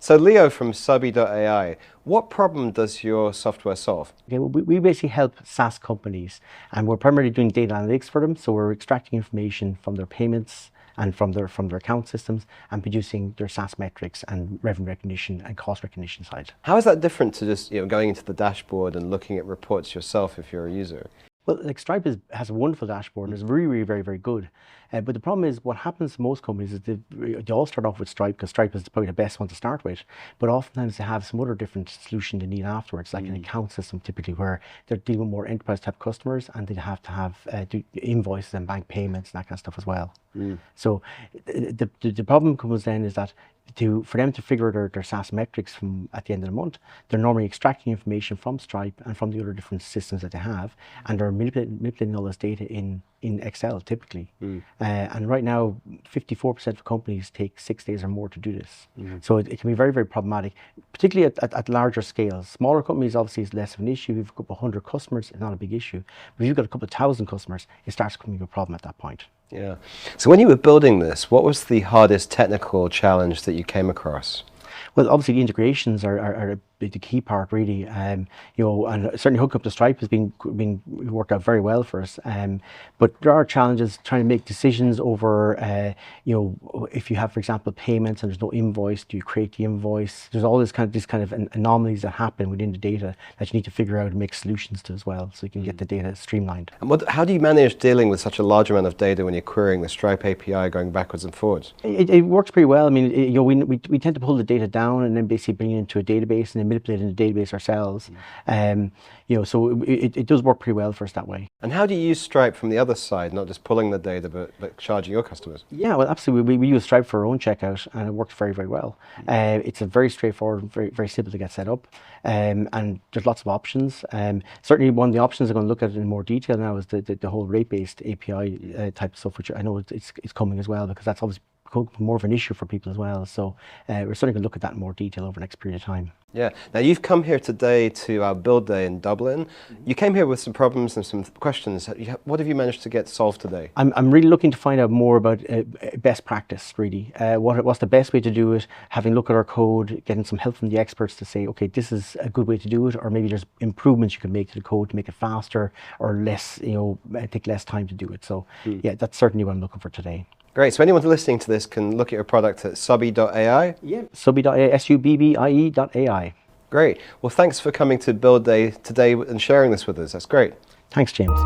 So Leo from Subbie.ai, what problem does your software solve? Okay, well, we basically help SaaS companies, and we're primarily doing data analytics for them. So we're extracting information from their payments and from their account systems and producing their SaaS metrics and revenue recognition and cost recognition side. How is that different to just going into the dashboard and looking at reports yourself if you're a user? Well, like Stripe has a wonderful dashboard and it's really, very, very good. But the problem is what happens to most companies is they all start off with Stripe because Stripe is probably the best one to start with. But oftentimes they have some other different solution they need afterwards, like an account system typically, where they're dealing with more enterprise type customers and they have to have do invoices and bank payments and that kind of stuff as well. So the problem comes then is that for them to figure their SaaS metrics from at the end of the month, they're normally extracting information from Stripe and from the other different systems that they have, and they're manipulating all this data in Excel typically. And right now, 54% of companies take 6 days or more to do this. So it can be very, very problematic, particularly at larger scales. Smaller companies, obviously, is less of an issue. If you've got 100 customers, it's not a big issue. But if you've got a couple of thousand customers, it starts becoming a problem at that point. Yeah. So when you were building this, what was the hardest technical challenge that you came across? Well, obviously the integrations are the key part, really. And certainly hookup to Stripe has been worked out very well for us. But there are challenges trying to make decisions over, if you have, for example, payments and there's no invoice, do you create the invoice? There's all this kind of anomalies that happen within the data that you need to figure out and make solutions to as well, so you can get the data streamlined. And how do you manage dealing with such a large amount of data when you're querying the Stripe API going backwards and forwards? It works pretty well. I mean, we tend to pull the data down and then basically bring it into a database and then manipulate in the database ourselves. So it does work pretty well for us that way. And how do you use Stripe from the other side, not just pulling the data, but charging your customers? Yeah, well, absolutely. We use Stripe for our own checkout, and it works very, very well. It's a very straightforward, very, very simple to get set up, and there's lots of options. Certainly, one of the options I'm going to look at in more detail now is the whole rate-based API type of stuff, which I know it's coming as well, because that's obviously more of an issue for people as well. So we're certainly going to look at that in more detail over the next period of time. Yeah. Now you've come here today to our Build Day in Dublin. You came here with some problems and some questions. What have you managed to get solved today? I'm really looking to find out more about best practice, really. What's the best way to do it, having a look at our code, getting some help from the experts to say, okay, this is a good way to do it, or maybe there's improvements you can make to the code to make it faster or less, take less time to do it. So yeah, that's certainly what I'm looking for today. Great. So anyone listening to this can look at your product at Subbie.ai? Yeah, Subbie.ai, Subbie.ai. Great. Well, thanks for coming to Build Day today and sharing this with us. That's great. Thanks, James.